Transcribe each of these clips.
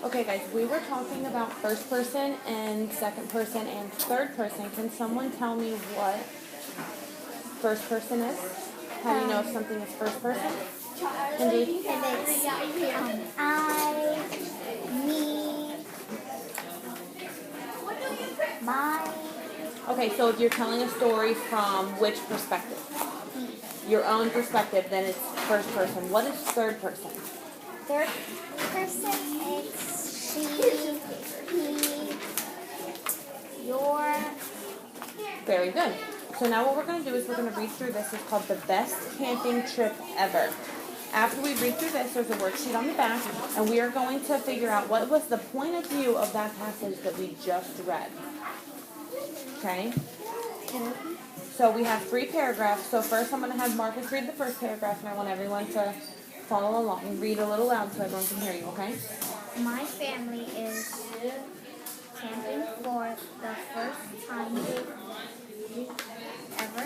Okay, guys, we were talking about first person and second person and third person. Can someone tell me what first person is? How do you know if something is first person? And If it's I, me, my, okay, so if you're telling a story from which perspective? Your own perspective, then it's first person. What is third person? third person, it's she, he, your. Very good. So now what we're going to do is we're going to read through this. It's called The Best Camping Trip Ever. After we read through this, there's a worksheet on the back, and we are going to figure out what was the point of view of that passage that we just read. Okay? So we have 3 paragraphs. So first I'm going to have Marcus read the first paragraph, and I want everyone to follow along and read a little loud so everyone can hear you, okay? My family is camping for the first time ever.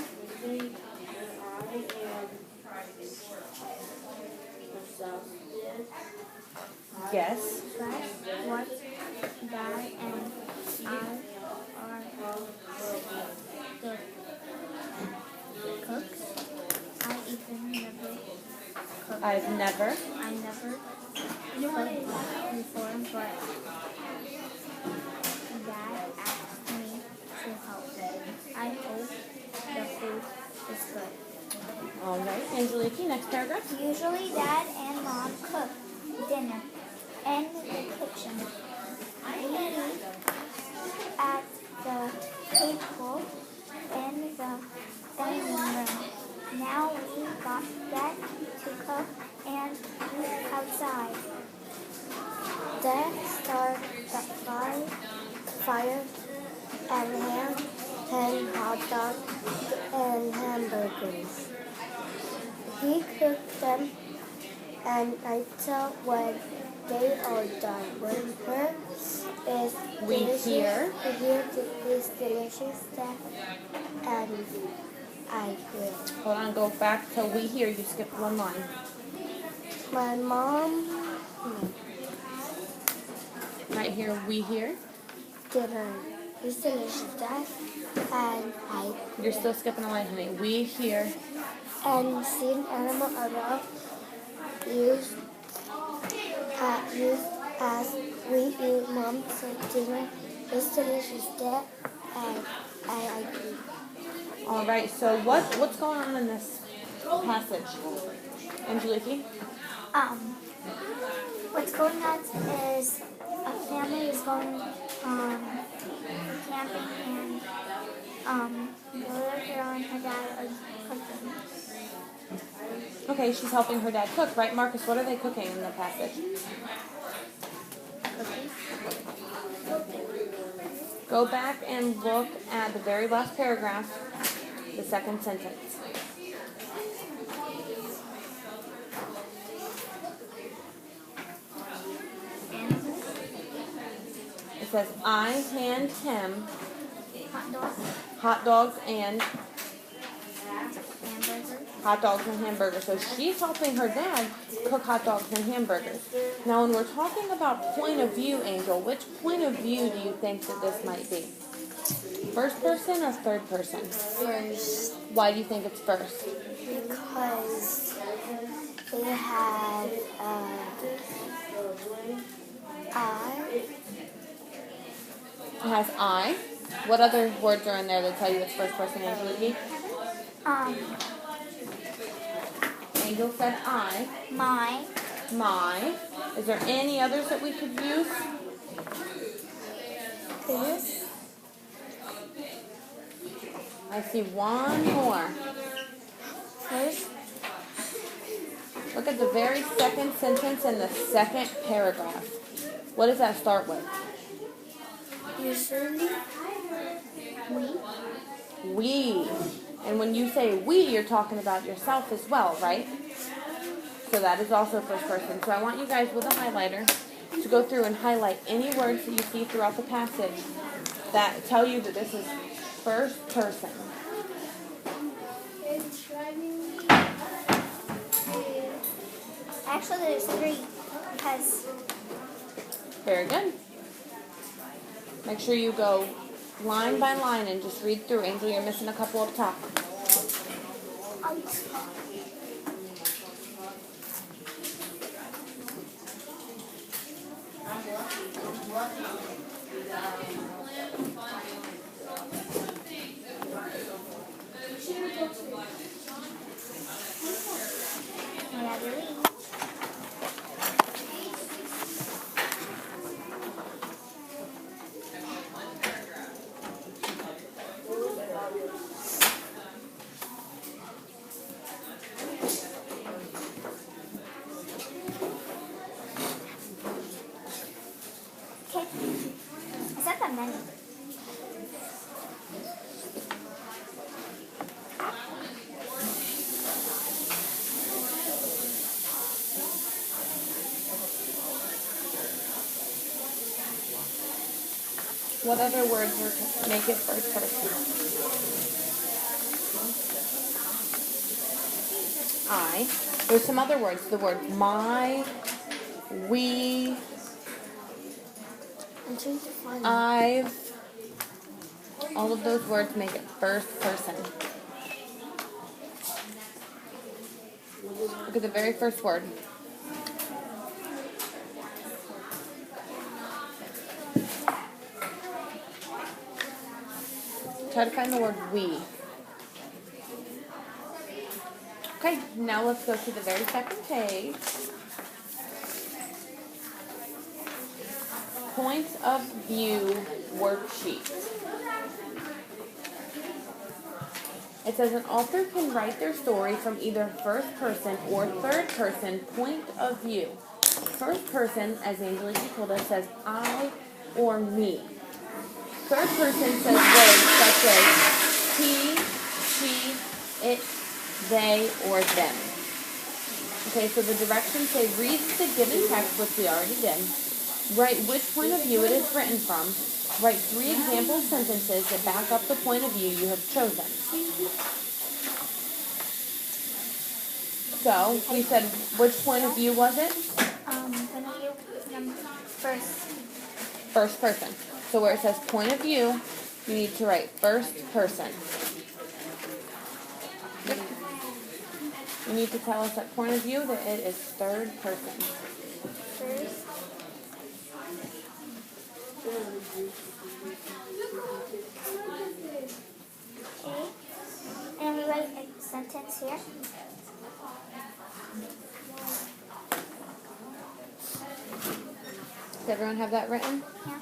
Yes. What Dad and I are the cooks. I've never I never cooked before, but Dad asked me to help. I hope the food is good. All right, Angeliki, next paragraph. Usually Dad and Mom cook dinner in the kitchen. We eat at the table in the dining room. Now we got Dad to cook and eat outside. Dad started the fire and had hot dogs and hamburgers. He cooked them, and I tell when they are done. When her is We delicious, hear. we hear this delicious stuff, and I will. Hold on, go back to we hear. You skipped one line. My mom Right here, we hear. did this delicious stuff, and I You're still skipping a line, honey. We hear. and seen animal around used as we eat mom's dinner. This delicious stuff, and I agree. All right, so what's going on in this passage? Angeliki? What's going on is a family is going camping, and the little girl and her dad are cooking. Okay, she's helping her dad cook, right? Marcus, what are they cooking in the passage? Cookies. Go back and look at the very last paragraph, the second sentence. It says, I hand him Hot dogs. hot dogs and Hamburgers. hot dogs and hamburgers. So she's helping her dad cook hot dogs and hamburgers. Now, when we're talking about point of view, Angel, which point of view do you think that this might be? First person or third person? First. Why do you think it's first? Because they had I. It has I. What other words are in there that tell you it's first person, Angeliki? Angel said I. My. Is there any others that we could use? This. I see one more. First. Look at the very second sentence in the second paragraph. What does that start with? Usually. We. And when you say we, you're talking about yourself as well, right? So that is also first person. So I want you guys with a highlighter to go through and highlight any words that you see throughout the passage that tell you that this is first person. Actually, there's 3 because Very good. Make sure you go line by line and just read through. Angel, you're missing a couple up top. Okay. Is that that many? What other words would make it first person? I. There's some other words. The word my, we, I'm trying to find I've. All of those words make it first person. Look at the very first word. Try to find the word we. Okay, now let's go to the very second page. Point of view worksheet. It says an author can write their story from either first person or third person point of view. First person, as Angela told us, says I or me. Third person says words such as he, she, it, they, or them. Okay, so the directions say read the given text, which we already did. Write which point of view it is written from. Write 3 example sentences that back up the point of view you have chosen. So, we said, which point of view was it? point of view first. First person. So where it says point of view, you need to write first person. You need to tell us at point of view that it is third person. First. Okay. And we write a sentence here. Does everyone have that written? Yeah.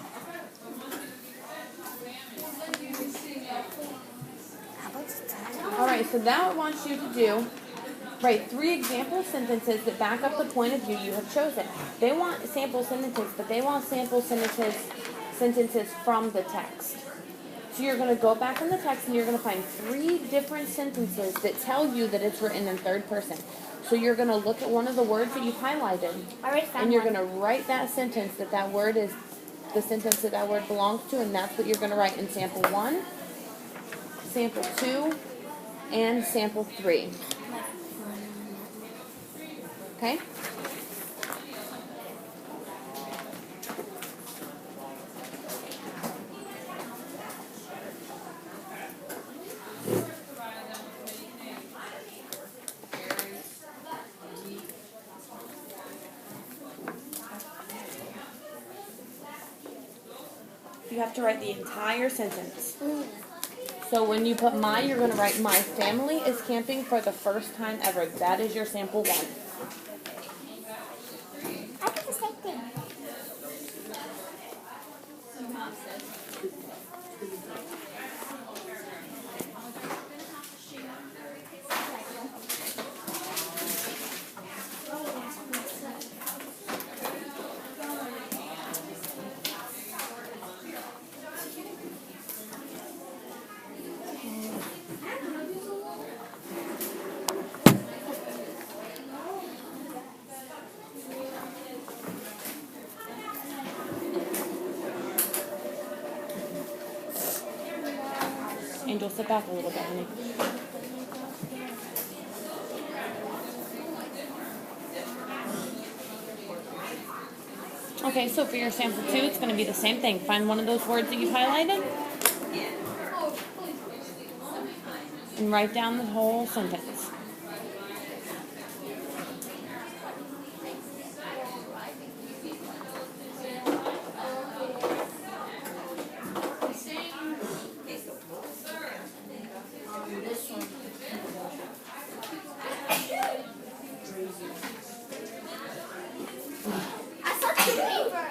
Alright, so now it wants you to do, write 3 example sentences that back up the point of view you have chosen. They want sample sentences, but they want sample sentences from the text. So you're going to go back in the text and you're going to find 3 different sentences that tell you that it's written in third person. So you're going to look at one of the words that you've highlighted, and you're going to write that sentence that word is the sentence that word belongs to, and that's what you're going to write in sample 1, sample 2, and sample 3. Okay? You have to write the entire sentence. So when you put my, you're going to write my family is camping for the first time ever. That is your sample 1. I did the same thing. Angel, sit back a little bit, honey. Okay, so for your sample 2, it's going to be the same thing. Find one of those words that you've highlighted and write down the whole sentence. I saw two paper.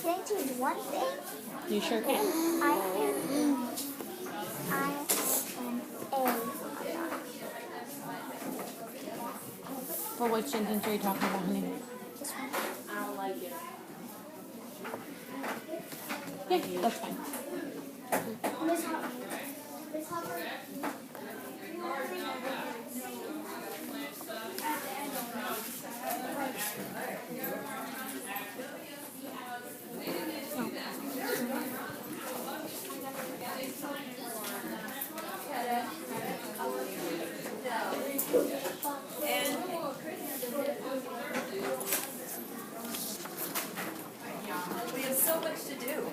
Can I choose one thing? You sure can. I am A. For which sentence are you talking about, honey? This one. Yeah, that's fine. Miss Hopper. We have so much to do.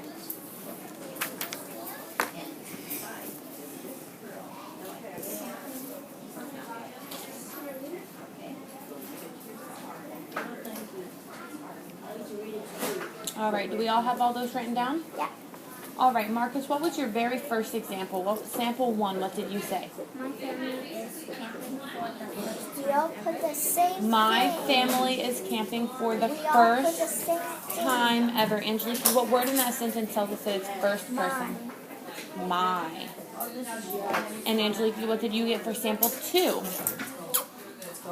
All right, do we all have all those written down? Yeah. All right, Marcus, what was your very first example? What sample 1, what did you say? My family is camping for the first. We all put the same My thing. family is camping for the We all put the first same thing. time ever. Angelique, what word in that sentence tells us that it's first person? Mine. My. And Angelique, what did you get for sample 2?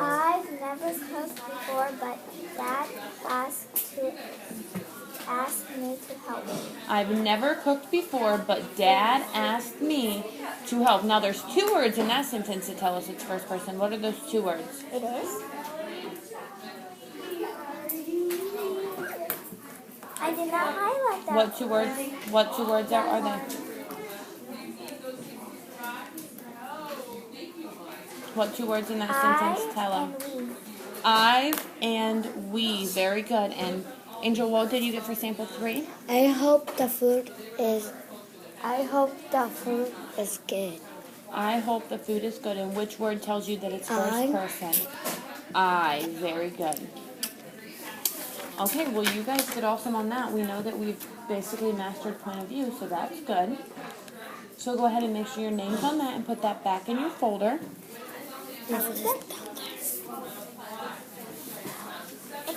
I've never cooked before, but Dad asked me to help. I've never cooked before, but Dad asked me to help. Now, there's 2 words in that sentence that tell us it's first person. What are those 2 words? It is. I did not highlight that. What 2 words? What 2 words are they? What 2 words in that sentence tell them? I've and we. Very good. And Angel, what did you get for sample 3? I hope the food is good. I hope the food is good. And which word tells you that it's first I. person? I. Very good. Okay, well, you guys did awesome on that. We know that we've basically mastered point of view, so that's good. So go ahead and make sure your name's on that and put that back in your folder. It's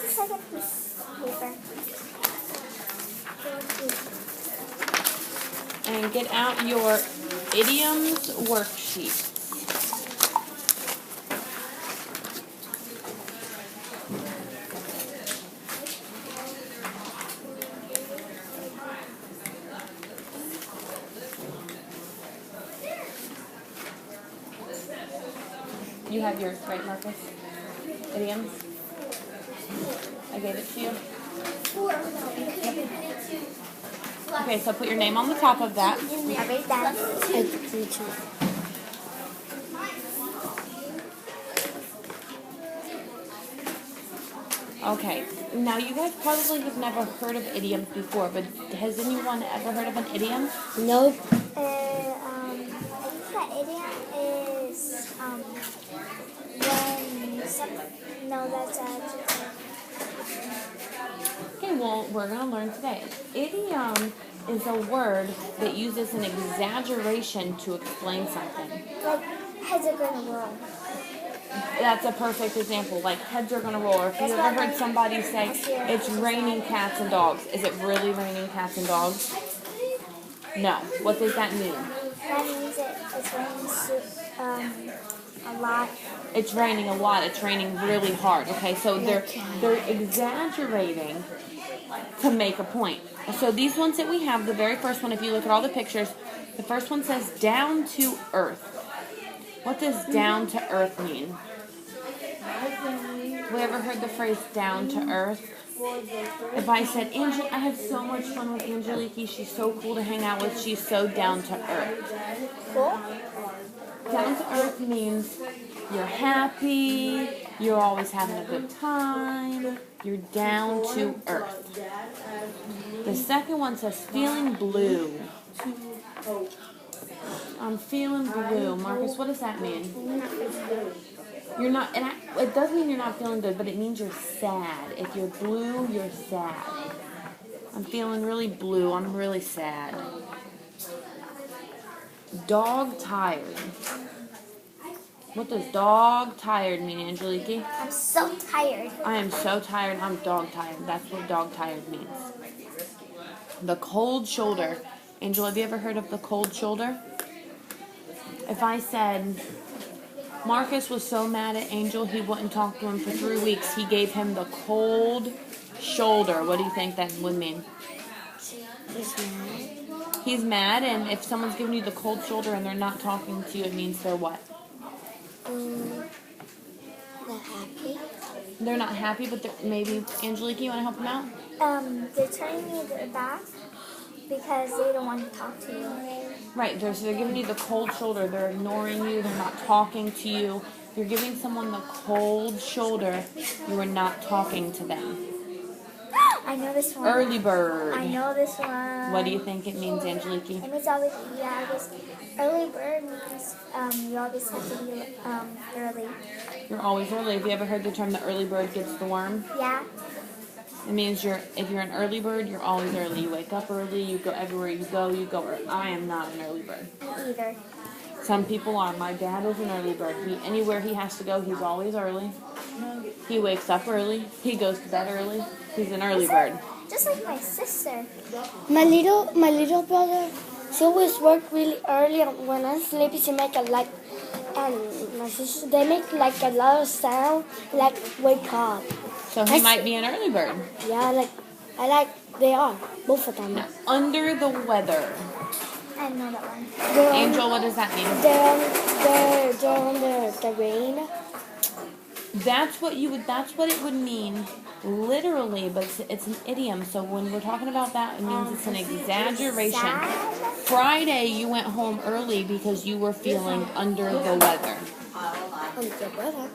a second piece of paper. And get out your idioms worksheet. You have yours, right, Marcus? Idioms? I gave it to you. Okay, so put your name on the top of that. I read that. I do too. Okay, now you guys probably have never heard of idioms before, but has anyone ever heard of an idiom? Nope. I think that idiom is when some. No, that's adjective. Okay, well, we're going to learn today. Idiom is a word that uses an exaggeration to explain something. Like heads are gonna roll. That's a perfect example. Like, heads are going to roll. Or if you ever heard somebody say, it's raining cats and dogs. Is it really raining cats and dogs? No. What does that mean? That means it's raining a lot. It's raining a lot. It's raining really hard. Okay, so they're exaggerating to make a point. So these ones that we have, the very first one, if you look at all the pictures, the first one says down to earth. What does down to earth mean? We ever heard the phrase down to earth? If I said, I had so much fun with Angelique, she's so cool to hang out with, she's so down to earth. Cool. Down to earth means you're happy, you're always having a good time, you're down to earth. The second one says feeling blue. I'm feeling blue. Marcus, what does that mean? You're not, and it does mean you're not feeling good, but it means you're sad. If you're blue, you're sad. I'm feeling really blue. I'm really sad. Dog tired. What does dog tired mean, Angelique? I'm so tired. I am so tired. I'm dog tired. That's what dog tired means. The cold shoulder. Angel, have you ever heard of the cold shoulder? If I said, Marcus was so mad at Angel, he wouldn't talk to him for 3 weeks. He gave him the cold shoulder. What do you think that would mean? He's mad. He's mad, and if someone's giving you the cold shoulder and they're not talking to you, it means they're what? Not happy. They're not happy, but maybe, Angelique, you want to help them out? They're turning me back because they don't want to talk to you. Right, so they're giving you the cold shoulder. They're ignoring you. They're not talking to you. You're giving someone the cold shoulder. You are not talking to them. I know this one. Early bird. I know this one. What do you think it means, Angelique? It means always, I guess early bird means you always have to be early. You're always early. Have you ever heard the term the early bird gets the worm? Yeah. It means if you're an early bird, you're always early. You wake up early, you go everywhere you go early. I am not an early bird. Me either. Some people are. My dad is an early bird. Anywhere he has to go, he's always early. He wakes up early. He goes to bed early. He's an early bird. Just like my sister. My little brother, she always work really early. When I'm sleepy, she make a like, and my sister, they make like a lot of sound, like wake up. So he might be an early bird. Yeah, they are, both of them. Now, under the weather. I know that one. Angel, what does that mean? They're under the rain. That's what it would mean literally, but it's an idiom. So when we're talking about that, it means it's an exaggeration. Sad? Friday, you went home early because you were feeling under the weather. Under the weather.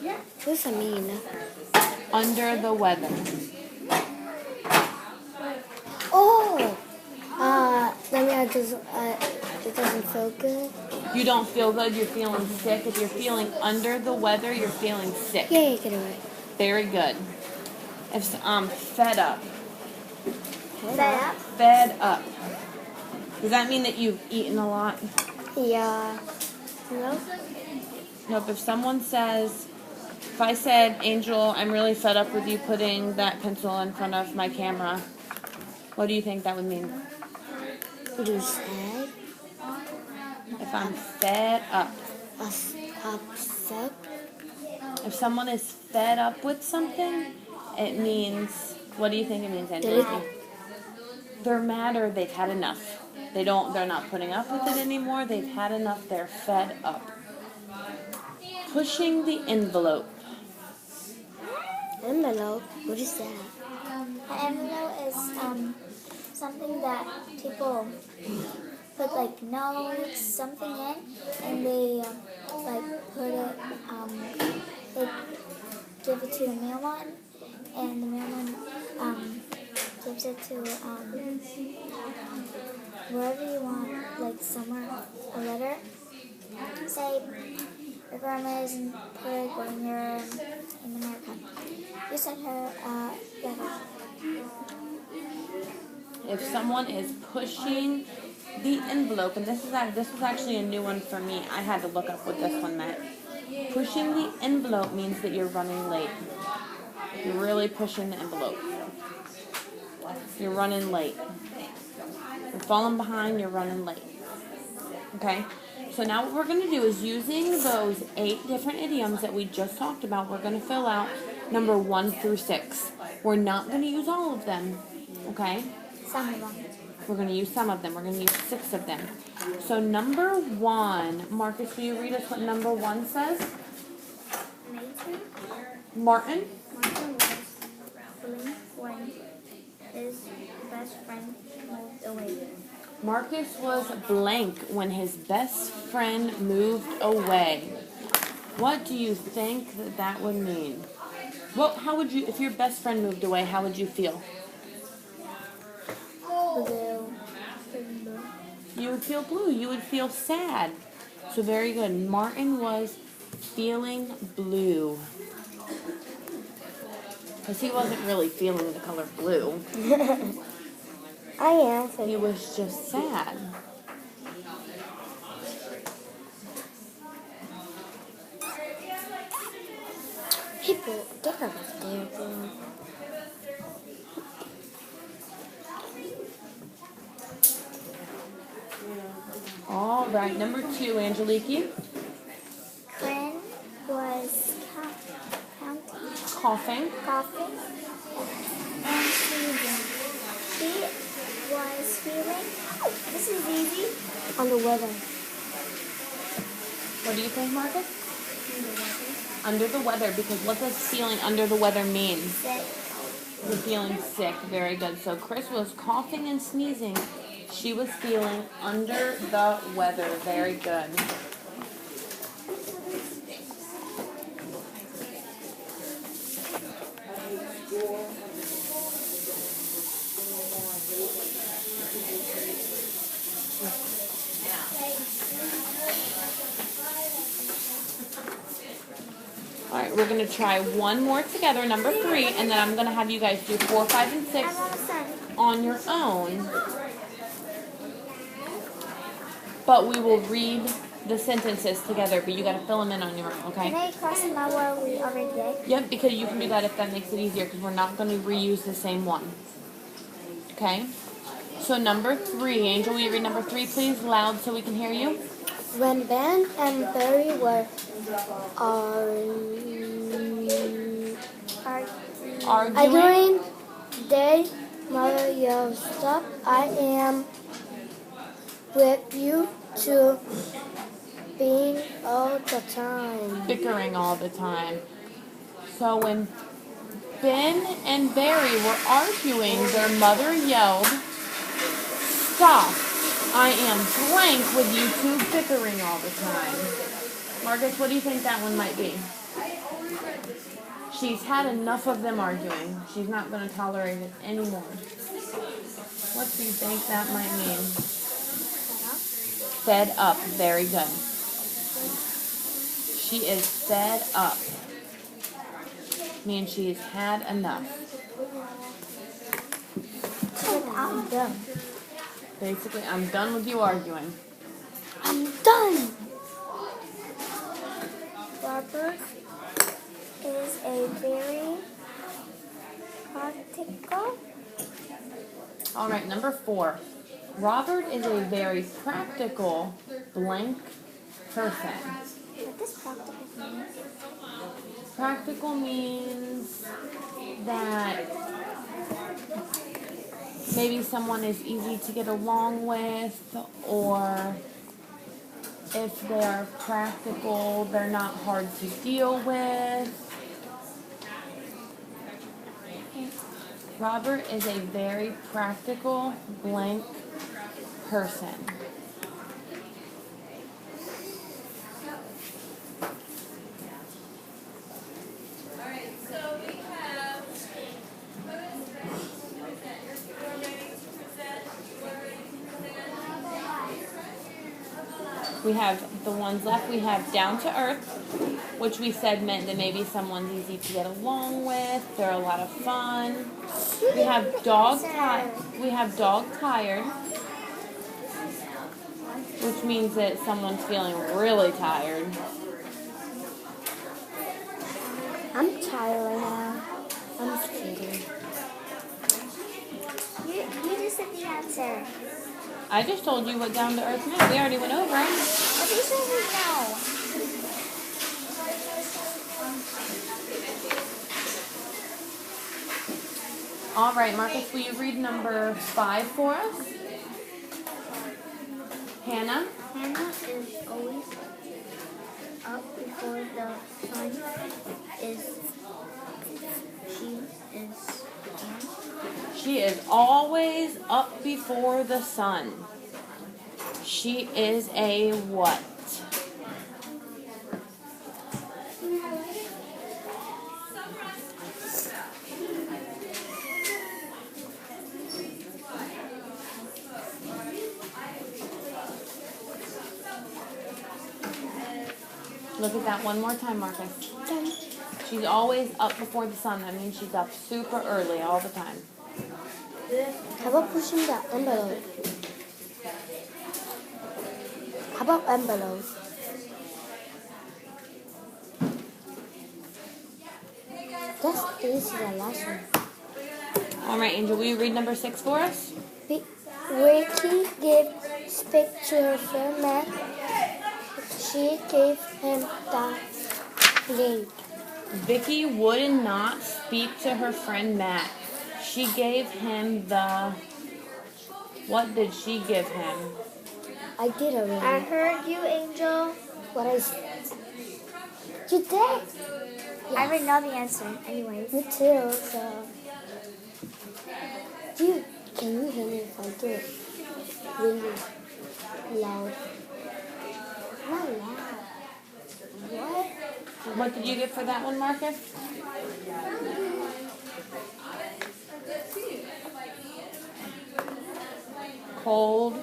What does that mean? Under the weather. Oh, that means it doesn't feel good. You don't feel good, you're feeling sick. If you're feeling under the weather, you're feeling sick. Yeah, you get it right. Very good. If fed up. Fed up? Fed up. Does that mean that you've eaten a lot? Yeah. No? Nope. If someone says, if I said, Angel, I'm really fed up with you putting that pencil in front of my camera, what do you think that would mean? You sad? If I'm fed up. Upset? If someone is fed up with something, it means, what do you think it means, Angelique? They're mad or they've had enough. They're not putting up with it anymore. They've had enough. They're fed up. pushing the envelope. Envelope? What is that? An envelope is something that people put like notes, something in, and they like put it, they give it to the mailman, and the mailman gives it to wherever you want, like somewhere, a letter. Say your grandma is in Puerto when you're in America. You send her a letter. If someone is pushing the envelope, and this was actually a new one for me. I had to look up what this one meant. Pushing the envelope means that you're running late. You're really pushing the envelope. You're running late. You're falling behind, you're running late. Okay? So now what we're going to do is using those 8 different idioms that we just talked about, we're going to fill out number 1 through 6. We're not going to use all of them. Okay? Some of them. We're going to use some of them. We're going to use 6 of them. So number 1, Marcus, will you read us what number 1 says? Amazing. Martin? Martin was blink when his best friend moved away. Marcus was blank when his best friend moved away. What do you think that would mean? Well, how would you, if your best friend moved away, how would you feel? Blue. You would feel blue. You would feel sad. So very good. Martin was feeling blue. Because he wasn't really feeling the color blue. I am. He was just sad. People, get over there, girl. All right, number 2, Angeliki. Quinn was Coughing. coughing and sneezing. He was feeling, this is easy, On the weather. What do you think, Marcus? Under the weather, because what does feeling under the weather mean? sick. You're feeling sick. Very good. So Chris was coughing and sneezing. She was feeling under the weather. Very good. All right, we're going to try one more together, number 3, and then I'm going to have you guys do 4, 5, and 6 I'm almost done. on your own. But we will read the sentences together, but you got to fill them in on your own, okay? Can I cross them out where we already did? Yep, because you can do that if that makes it easier, because we're not going to reuse the same one. Okay? So number 3, Angel, will you read number 3, please, loud so we can hear you? When Ben and Barry were arguing, their mother yelled, "Stop, I am with you two being all the time." Bickering all the time. So when Ben and Barry were arguing, their mother yelled, "Stop, I am blank with you two bickering all the time." Marcus, what do you think that one might be? She's had enough of them arguing. She's not going to tolerate it anymore. What do you think that might mean? Fed up. Very good. She is fed up. Means she's had enough. I'm done. Basically, I'm done with you arguing. I'm done. Robert is a very practical. All right, number 4. Robert is a very practical blank person. What does practical mean? Practical means that maybe someone is easy to get along with, or if they are practical, they're not hard to deal with. Robert is a very practical, blank person. Alright, so we have We have the ones left. We have down to earth, which we said meant that maybe someone's easy to get along with. They're a lot of fun. We have dog tired, which means that someone's feeling really tired. I'm tired right now. I'm just kidding. You just said the answer. I just told you what down to earth meant. We already went over it. But you said we know. All right, Marcus, will you read number 5 for us? Hannah? Hannah is always up before the sun She is always up before the sun. She is a what? Look at that one more time, Marcus. She's always up before the sun. That means she's up super early all the time. How about pushing the envelope? How about envelope? That's easy, the last one. All right, Angel, will you read number 6 for us? Ricky gave speak to her friend Matt. She gave him the link. Vicky would not speak to her friend Matt. She gave him the... What did she give him? I did already. I heard you, Angel. What I said. You did? I already know the answer. Anyways. Me too, so. Dude, can you hear me if I do it really loud? Not loud. What? What did you get for that one, Marcus? Cold.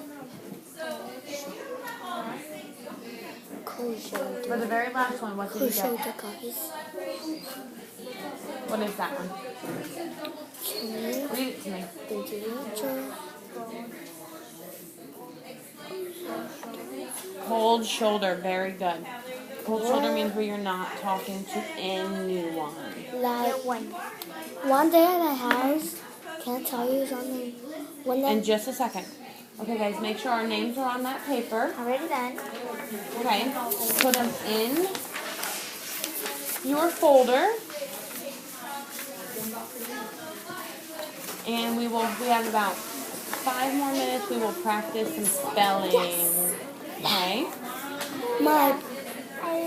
Cold shoulder. For the very last one, what did you Cold get? shoulder, guys. What is that one? Okay. Read it to me. Thank you, Rachel. Cold shoulder, very good. Cold shoulder means where you're not talking to anyone. Like one day at my house, can I tell you something? One In day, just a second. Okay, guys, make sure our names are on that paper. Already done. Okay, put them in your folder. And we have about 5 more minutes. We will practice some spelling. Okay? my